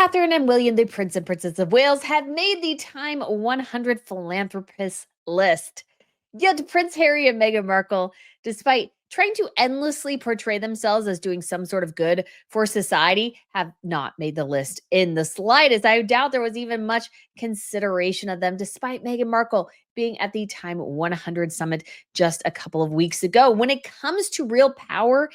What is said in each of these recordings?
Catherine and William, the Prince and Princess of Wales, have made the Time 100 Philanthropists list. Yet Prince Harry and Meghan Markle, despite trying to endlessly portray themselves as doing some sort of good for society, have not made the list in the slightest. I doubt there was even much consideration of them, despite Meghan Markle being at the Time 100 summit just a couple of weeks ago. When it comes to real power,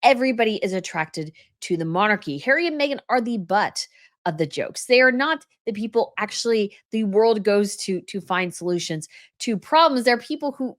everybody is attracted to the monarchy. Harry and Meghan are the butt of the jokes. They are not the people actually the world goes to find solutions to problems. They're people who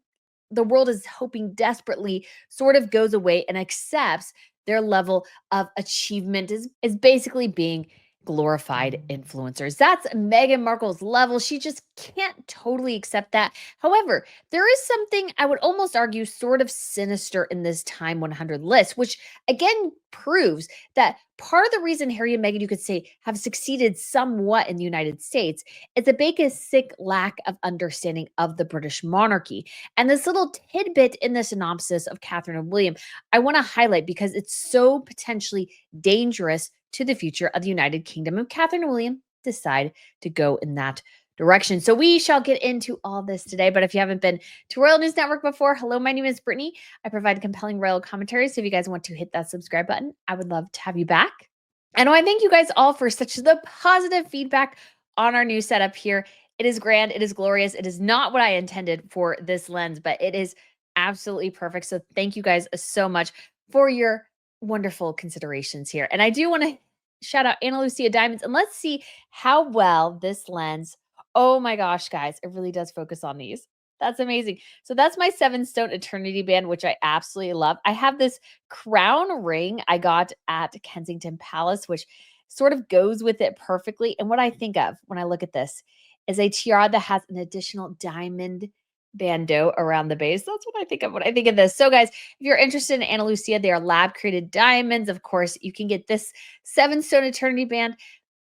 the world is hoping desperately sort of goes away and accepts their level of achievement is basically being glorified influencers. That's Meghan Markle's level. She just can't totally accept that. However, there is something I would almost argue sort of sinister in this Time 100 list, which again proves that part of the reason Harry and Meghan, you could say, have succeeded somewhat in the United States is a basic lack of understanding of the British monarchy. And this little tidbit in the synopsis of Catherine and William, I want to highlight because it's so potentially dangerous to the future of the United Kingdom if Catherine and William decide to go in that direction. So we shall get into all this today. But if you haven't been to Royal News Network before, hello, my name is Brittany. I provide compelling royal commentary. So if you guys want to hit that subscribe button, I would love to have you back. And I thank you guys all for such the positive feedback on our new setup here. It is grand. It is glorious. It is not what I intended for this lens, but it is absolutely perfect. So thank you guys so much for your wonderful considerations here. And I do want to shout out Ana Lucia Diamonds, and let's see how well this lens. Oh my gosh, guys, it really does focus on these. That's amazing. So that's my 7-stone eternity band, which I absolutely love. I have this crown ring I got at Kensington Palace, which sort of goes with it perfectly. And what I think of when I look at this is a tiara that has an additional diamond bandeau around the base. That's what I think of when I think of this. So, guys, if you're interested in Ana Lucia, they are lab created diamonds. Of course, you can get this 7-stone eternity band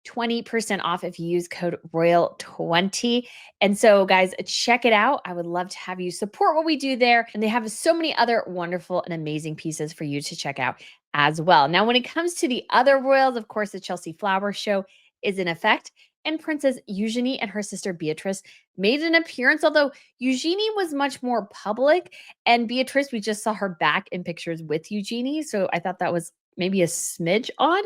20% off if you use code ROYAL20. And so, guys, check it out. I would love to have you support what we do there. And they have so many other wonderful and amazing pieces for you to check out as well. Now, when it comes to the other royals, of course, the Chelsea Flower Show is in effect. And Princess Eugenie and her sister Beatrice made an appearance, although Eugenie was much more public. And Beatrice, we just saw her back in pictures with Eugenie. So I thought that was maybe a smidge odd.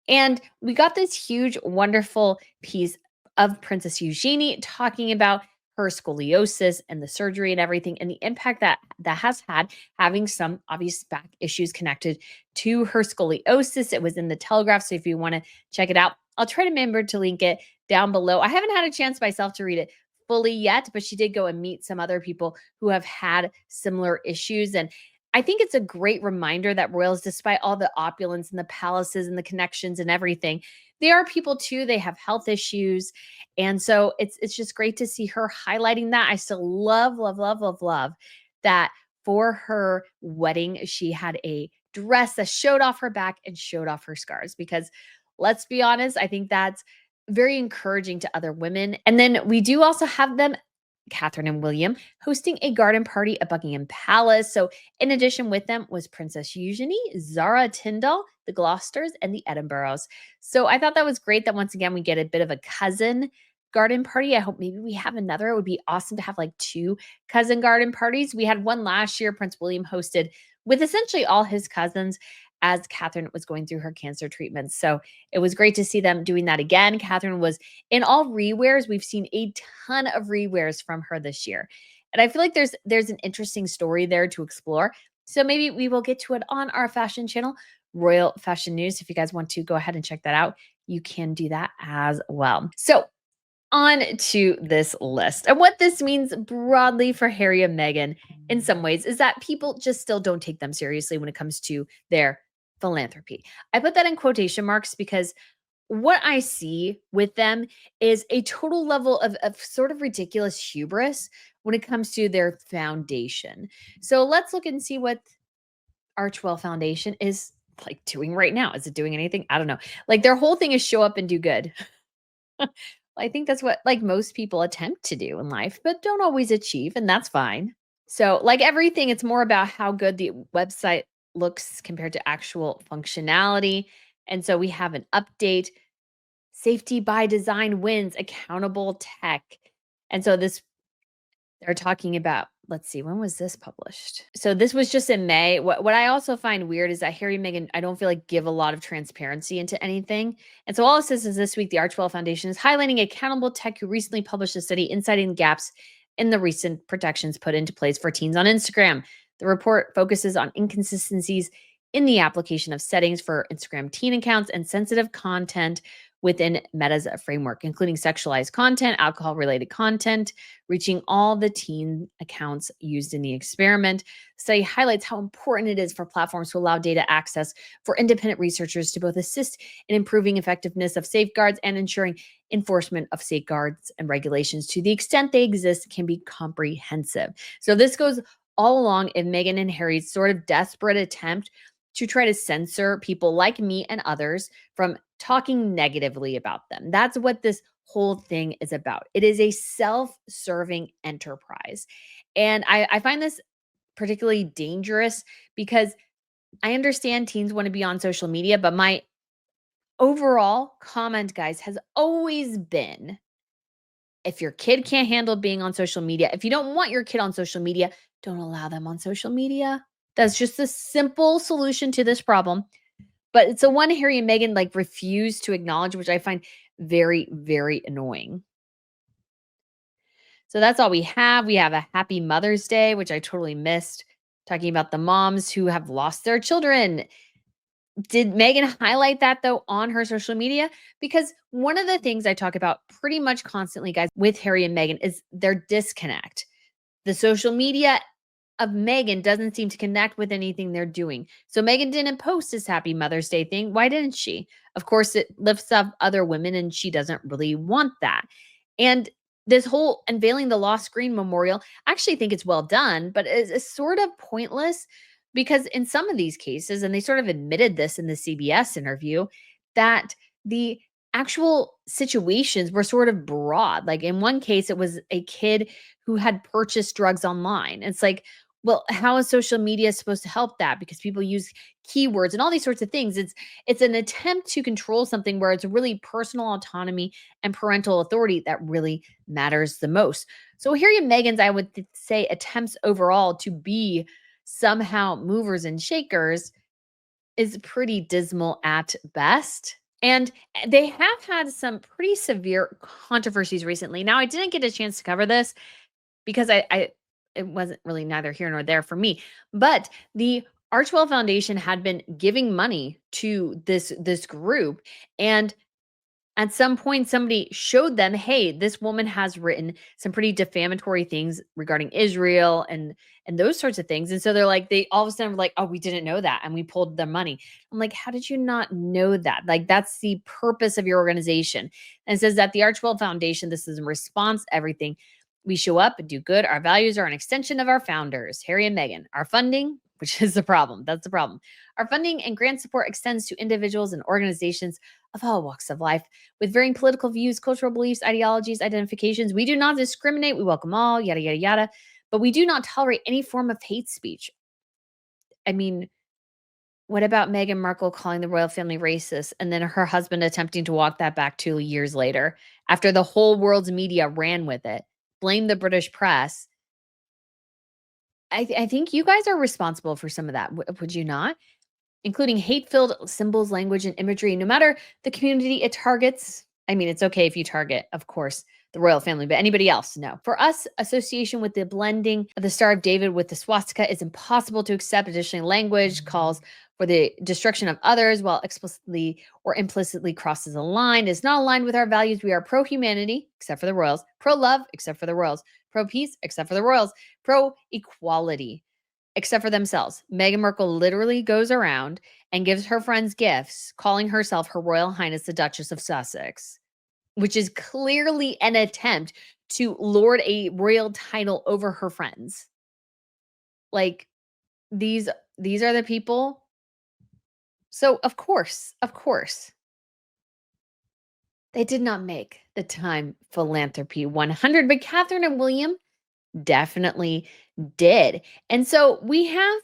And we got this huge, wonderful piece of Princess Eugenie talking about her scoliosis and the surgery and everything and the impact that has had having some obvious back issues connected to her scoliosis. It was in the Telegraph. So if you want to check it out, I'll try to remember to link it down below. I haven't had a chance myself to read it fully yet, but she did go and meet some other people who have had similar issues. And I think it's a great reminder that royals, despite all the opulence and the palaces and the connections and everything, they are people too. They have health issues. And so it's just great to see her highlighting that. I still love, love, love, love, love that for her wedding, she had a dress that showed off her back and showed off her scars because let's be honest, I think that's very encouraging to other women. And then we do also have them, Catherine and William, hosting a garden party at Buckingham Palace. So, in addition with them was Princess Eugenie, Zara Tyndall, the Gloucesters, and the Edinburghs. So, I thought that was great that once again we get a bit of a cousin garden party. I hope maybe we have another. It would be awesome to have like 2 cousin garden parties. We had one last year, Prince William hosted with essentially all his cousins as Catherine was going through her cancer treatments. So it was great to see them doing that again. Catherine was in all rewears. We've seen a ton of rewears from her this year. And I feel like there's an interesting story there to explore. So maybe we will get to it on our fashion channel, Royal Fashion News. If you guys want to go ahead and check that out, you can do that as well. So on to this list. And what this means broadly for Harry and Meghan in some ways is that people just still don't take them seriously when it comes to their philanthropy. I put that in quotation marks because what I see with them is a total level of sort of ridiculous hubris when it comes to their foundation. So let's look and see what Archewell Foundation is like doing right now. Is it doing anything? I don't know. Like their whole thing is show up and do good. I think that's what like most people attempt to do in life, but don't always achieve, and that's fine. So, like everything, it's more about how good the website looks compared to actual functionality. And so we have an update Safety by design wins, accountable tech. And so they're talking about, let's see, when was this published? So this was just in May. What I also find weird is that Harry and Meghan, I don't feel like give a lot of transparency into anything. And so all it says is this week, the Archewell Foundation is highlighting accountable tech who recently published a study inciting gaps in the recent protections put into place for teens on Instagram. The report focuses on inconsistencies in the application of settings for Instagram teen accounts and sensitive content within Meta's framework, including sexualized content, alcohol related content, reaching all the teen accounts used in the experiment. The study highlights how important it is for platforms to allow data access for independent researchers to both assist in improving effectiveness of safeguards and ensuring enforcement of safeguards and regulations to the extent they exist can be comprehensive. So this goes all along in Meghan and Harry's sort of desperate attempt to try to censor people like me and others from talking negatively about them. That's what this whole thing is about. It is a self-serving enterprise. And I find this particularly dangerous because I understand teens want to be on social media, but my overall comment, guys, has always been if your kid can't handle being on social media, if you don't want your kid on social media, don't allow them on social media. That's just a simple solution to this problem. But it's the one Harry and Meghan like refuse to acknowledge, which I find very, very annoying. So that's all we have. We have a happy Mother's Day, which I totally missed, talking about the moms who have lost their children. Did Meghan highlight that though on her social media? Because one of the things I talk about pretty much constantly, guys, with Harry and Meghan is their disconnect. The social media of Meghan doesn't seem to connect with anything they're doing. So Meghan didn't post this happy Mother's Day thing. Why didn't she? Of course, it lifts up other women and she doesn't really want that. And this whole unveiling the lost screen memorial, I actually think it's well done, but it's sort of pointless because in some of these cases, and they sort of admitted this in the CBS interview, that the actual situations were sort of broad. Like in one case, it was a kid who had purchased drugs online. It's like, well, how is social media supposed to help that? Because people use keywords and all these sorts of things. It's an attempt to control something where it's really personal autonomy and parental authority that really matters the most. So Harry and Meghan's, I would say, attempts overall to be somehow movers and shakers is pretty dismal at best. And they have had some pretty severe controversies recently. Now, I didn't get a chance to cover this because I it wasn't really neither here nor there for me. But the Archewell Foundation had been giving money to this group, and at some point somebody showed them, hey, this woman has written some pretty defamatory things regarding Israel and those sorts of things. And so they're like, they all of a sudden were like, oh, we didn't know that, and we pulled their money. I'm like, how did you not know that? Like, that's the purpose of your organization. And it says that the Archewell Foundation, this is in response to everything. We show up and do good. Our values are an extension of our founders, Harry and Meghan. Our funding, which is the problem. That's the problem. Our funding and grant support extends to individuals and organizations of all walks of life with varying political views, cultural beliefs, ideologies, identifications. We do not discriminate. We welcome all, yada, yada, yada. But we do not tolerate any form of hate speech. I mean, what about Meghan Markle calling the royal family racist and then her husband attempting to walk that back 2 years later after the whole world's media ran with it? Blame the British press. I think you guys are responsible for some of that. Would you not? Including hate-filled symbols, language, and imagery, no matter the community it targets. I mean, it's okay if you target, of course, the royal family, but anybody else, no. For us, association with the blending of the Star of David with the swastika is impossible to accept. Additionally, language calls for the destruction of others while explicitly or implicitly crosses a line is not aligned with our values. We are pro-humanity, except for the royals, pro-love, except for the royals, pro-peace, except for the royals, pro-equality, except for themselves. Meghan Markle literally goes around and gives her friends gifts, calling herself Her Royal Highness the Duchess of Sussex, which is clearly an attempt to lord a royal title over her friends. Like these are the people. So of course, they did not make the Time Philanthropy 100, but Catherine and William definitely did. And so we have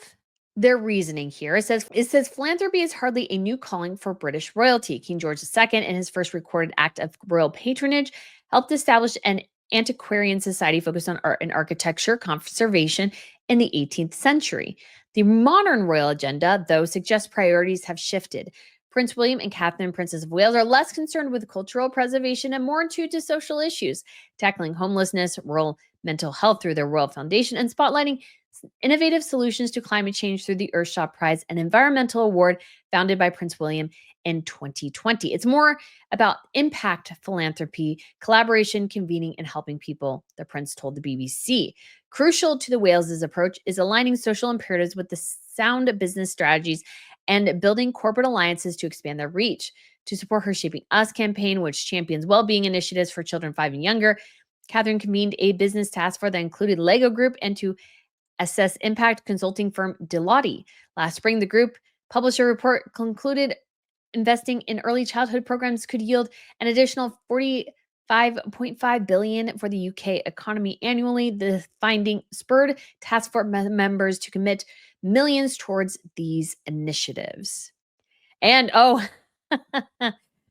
their reasoning here. It says philanthropy is hardly a new calling for British royalty. King George II, in his first recorded act of royal patronage, helped establish an antiquarian society focused on art and architecture conservation in the 18th century. The modern royal agenda, though, suggests priorities have shifted. Prince William and Catherine, Princess of Wales, are less concerned with cultural preservation and more in tune to social issues, tackling homelessness, rural mental health through their Royal Foundation, and spotlighting innovative solutions to climate change through the Earthshot Prize, an environmental award founded by Prince William in 2020. It's more about impact philanthropy, collaboration, convening, and helping people, the prince told the BBC. Crucial to the Wales's approach is aligning social imperatives with the sound business strategies and building corporate alliances to expand their reach. To support her Shaping Us campaign, which champions well-being initiatives for children 5 and younger, Catherine convened a business task force that included Lego Group and to assess impact consulting firm Deloitte. Last spring, the group published a report concluded investing in early childhood programs could yield an additional 45.5 billion for the UK economy annually. The finding spurred task force members to commit millions towards these initiatives. And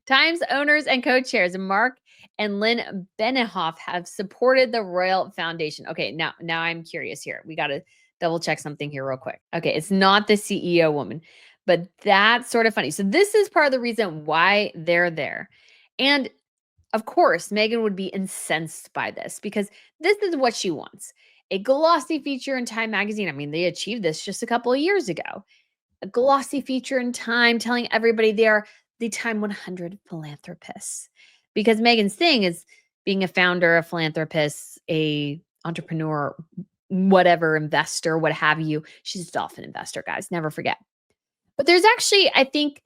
Times owners and co-chairs Mark and Lynn Benioff have supported the Royal Foundation. Okay, now I'm curious here. We got to double check something here real quick. Okay, it's not the CEO woman, but that's sort of funny. So this is part of the reason why they're there. And of course, Meghan would be incensed by this because this is what she wants. A glossy feature in Time magazine. I mean, they achieved this just a couple of years ago. A glossy feature in Time telling everybody they are the Time 100 Philanthropists. Because Meghan's thing is being a founder, a philanthropist, a entrepreneur, whatever, investor, what have you. She's a dolphin investor, guys. Never forget. But there's actually, I think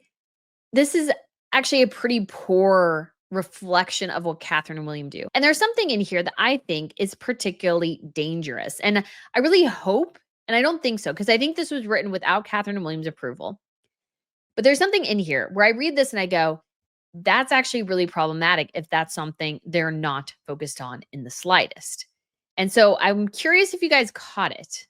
this is actually a pretty poor reflection of what Catherine and William do. And there's something in here that I think is particularly dangerous. And I really hope, and I don't think so, because I think this was written without Catherine and William's approval. But there's something in here where I read this and I go, that's actually really problematic if that's something they're not focused on in the slightest. And so I'm curious if you guys caught it.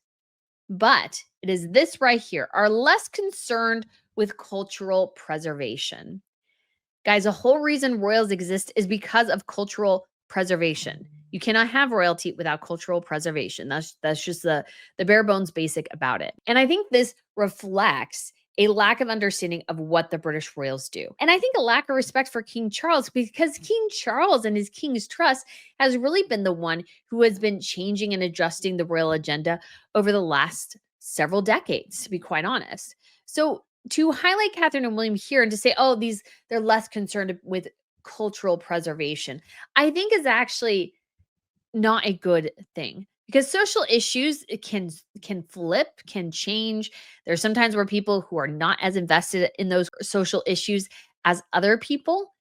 But it is this right here, are less concerned with cultural preservation. Guys, the whole reason royals exist is because of cultural preservation. You cannot have royalty without cultural preservation. That's just the bare bones basic about it. And I think this reflects a lack of understanding of what the British royals do. And I think a lack of respect for King Charles, because King Charles and his King's Trust has really been the one who has been changing and adjusting the royal agenda over the last several decades, to be quite honest. So to highlight Catherine and William here and to say, oh, they're less concerned with cultural preservation, I think is actually not a good thing. Because social issues can flip, can change. There's sometimes where people who are not as invested in those social issues as other people,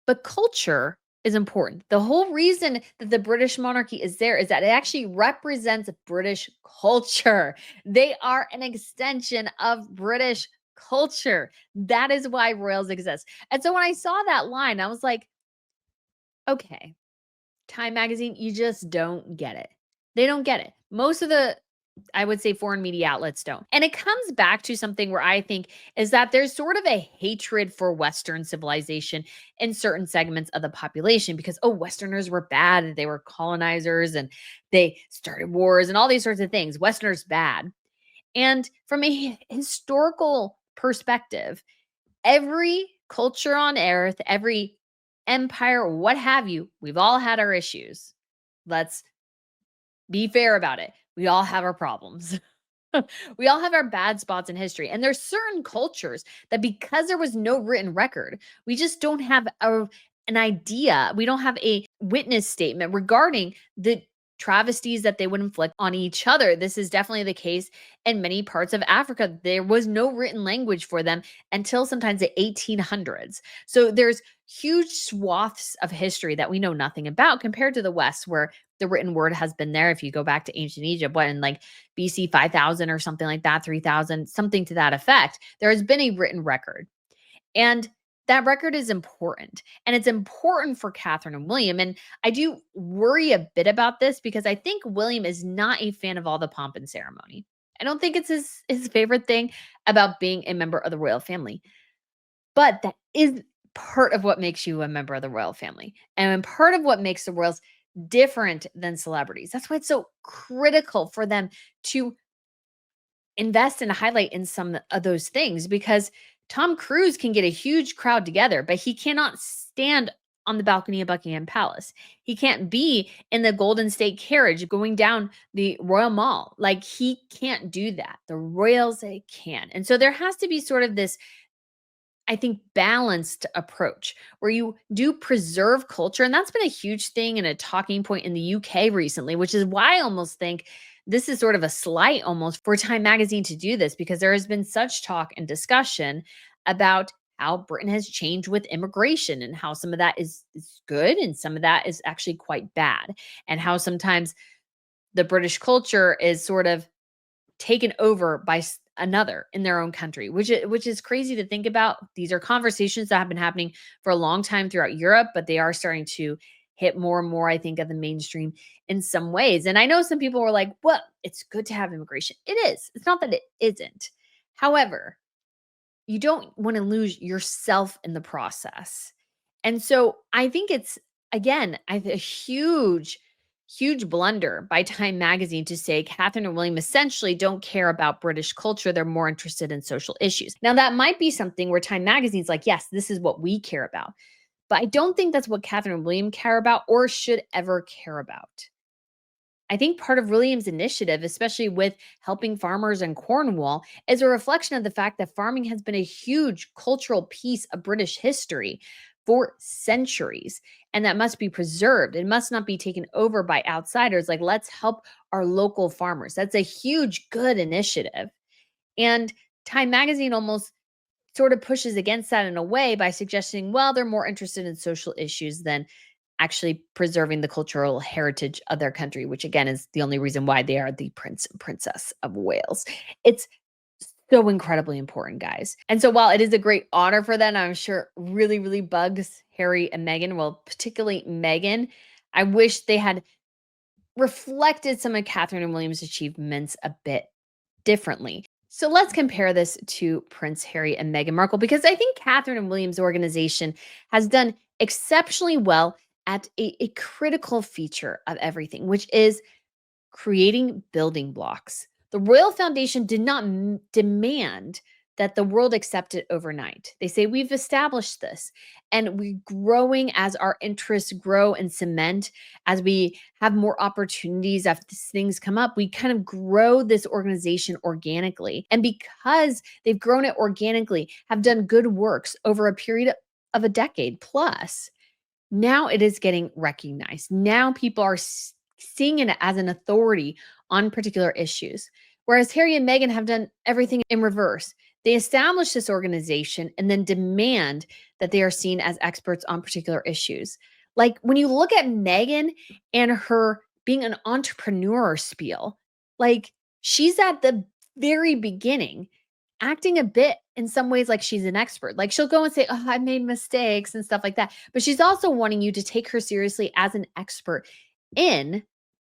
but culture is important. The whole reason that the British monarchy is there is that it actually represents British culture. They are an extension of British culture. That is why royals exist. And so when I saw that line, I was like, okay, Time magazine, you just don't get it. They don't get it. Most of the, I would say, foreign media outlets don't. And it comes back to something where I think is that there's sort of a hatred for Western civilization in certain segments of the population because, oh, Westerners were bad. They were colonizers and they started wars and all these sorts of things. Westerners bad. And from a historical perspective, every culture on earth, every empire, what have you, we've all had our issues. Let's be fair about it. We all have our problems. We all have our bad spots in history. And there's certain cultures that because there was no written record, we just don't have an idea. We don't have a witness statement regarding the travesties that they would inflict on each other. This is definitely the case in many parts of Africa. There was no written language for them until sometimes the 1800s. So there's huge swaths of history that we know nothing about compared to the West, where the written word has been there. If you go back to ancient Egypt, what in like BC 5000 or something like that, 3000, something to that effect, there has been a written record. And that record is important. And it's important for Catherine and William. And I do worry a bit about this because I think William is not a fan of all the pomp and ceremony. I don't think it's his favorite thing about being a member of the royal family. But that is part of what makes you a member of the royal family, and part of what makes the royals different than celebrities. That's why it's so critical for them to invest and highlight in some of those things, because Tom Cruise can get a huge crowd together, but he cannot stand on the balcony of Buckingham Palace. He can't be in the Golden State carriage going down the Royal Mall. Like, he can't do that. The royals, they can. And so there has to be sort of this, I think, balanced approach where you do preserve culture. And that's been a huge thing and a talking point in the UK recently, which is why I almost think this is sort of a slight almost for Time Magazine to do this, because there has been such talk and discussion about how Britain has changed with immigration and how some of that is good and some of that is actually quite bad. And how sometimes the British culture is sort of taken over by another in their own country, which is crazy to think about. These are conversations that have been happening for a long time throughout Europe, but they are starting to hit more and more, I think, of the mainstream in some ways. And I know some people were like, well, it's good to have immigration. It is. It's not that it isn't. However, you don't want to lose yourself in the process. And so I think it's, again, a huge, huge blunder by Time Magazine to say Catherine and William essentially don't care about British culture. They're more interested in social issues. Now, that might be something where Time Magazine's like, yes, this is what we care about. But I don't think that's what Catherine and William care about or should ever care about. I think part of William's initiative, especially with helping farmers in Cornwall, is a reflection of the fact that farming has been a huge cultural piece of British history for centuries, and that must be preserved. It must not be taken over by outsiders. Like, let's help our local farmers. That's a huge, good initiative. And Time Magazine almost sort of pushes against that in a way by suggesting, well, they're more interested in social issues than actually preserving the cultural heritage of their country, which again is the only reason why they are the Prince and Princess of Wales. It's so incredibly important, guys. And so while it is a great honor for them, I'm sure really, really bugs Harry and Meghan, well, particularly Meghan. I wish they had reflected some of Catherine and William's achievements a bit differently. So let's compare this to Prince Harry and Meghan Markle, because I think Catherine and William's organization has done exceptionally well at a critical feature of everything, which is creating building blocks. The Royal Foundation did not demand that the world accept it overnight. They say, we've established this and we're growing as our interests grow and cement, as we have more opportunities, as things come up, we kind of grow this organization organically. And because they've grown it organically, have done good works over a period of a decade plus, now it is getting recognized. Now people are seeing it as an authority on particular issues. Whereas Harry and Meghan have done everything in reverse. They establish this organization and then demand that they are seen as experts on particular issues. Like, when you look at Meghan and her being an entrepreneur spiel, like, she's at the very beginning, acting a bit in some ways like she's an expert. Like, she'll go and say, oh, I made mistakes and stuff like that. But she's also wanting you to take her seriously as an expert in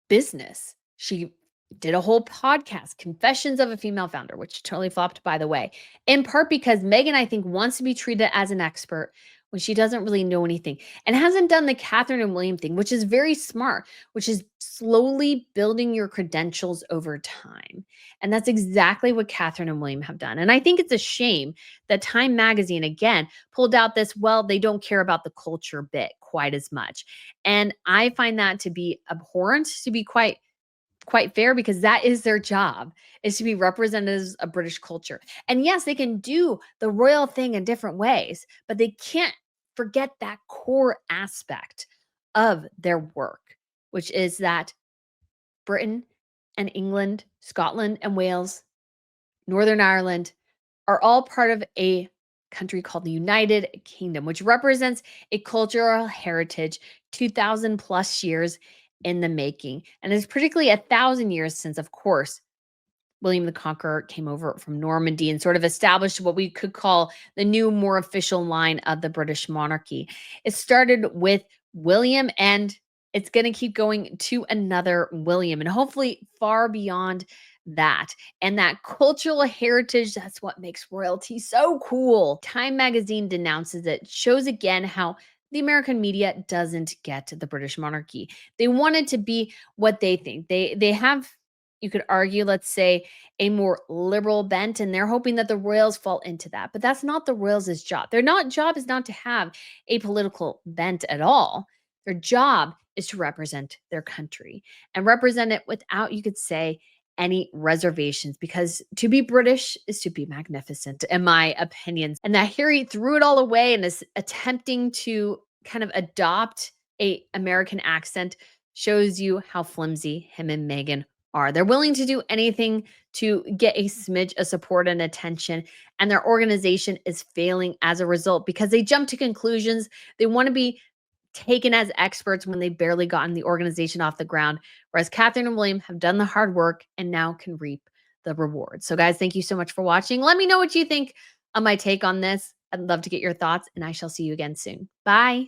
business. She did a whole podcast, Confessions of a Female Founder, which totally flopped, by the way, in part because Meghan, I think, wants to be treated as an expert when she doesn't really know anything and hasn't done the Catherine and William thing, which is very smart, which is slowly building your credentials over time. And that's exactly what Catherine and William have done. And I think it's a shame that Time Magazine, again, pulled out this, well, they don't care about the culture bit quite as much. And I find that to be abhorrent, to be quite fair, because that is their job, is to be representatives of British culture. And yes, they can do the royal thing in different ways, but they can't forget that core aspect of their work, which is that Britain and England, Scotland and Wales, Northern Ireland are all part of a country called the United Kingdom, which represents a cultural heritage 2,000 plus years in the making, and is particularly 1,000 years since, of course, William the Conqueror came over from Normandy and sort of established what we could call the new, more official line of the British monarchy. It started with William, and it's going to keep going to another William, and hopefully far beyond that. And that cultural heritage, that's what makes royalty so cool. Time magazine denounces it, shows again how the American media doesn't get the British monarchy. They want it to be what they think. They have, you could argue, let's say, a more liberal bent, and they're hoping that the royals fall into that. But that's not the royals' job. Their not job is not to have a political bent at all. Their job is to represent their country and represent it without, you could say, any reservations, because to be British is to be magnificent, in my opinion. And that Harry threw it all away and is attempting to kind of adopt a American accent shows you how flimsy him and Meghan are. They're willing to do anything to get a smidge of support and attention, and their organization is failing as a result because they jump to conclusions. They want to be taken as experts when they've barely gotten the organization off the ground, whereas Catherine and William have done the hard work and now can reap the rewards. So, guys, thank you so much for watching. Let me know what you think of my take on this. I'd love to get your thoughts, and I shall see you again soon. Bye.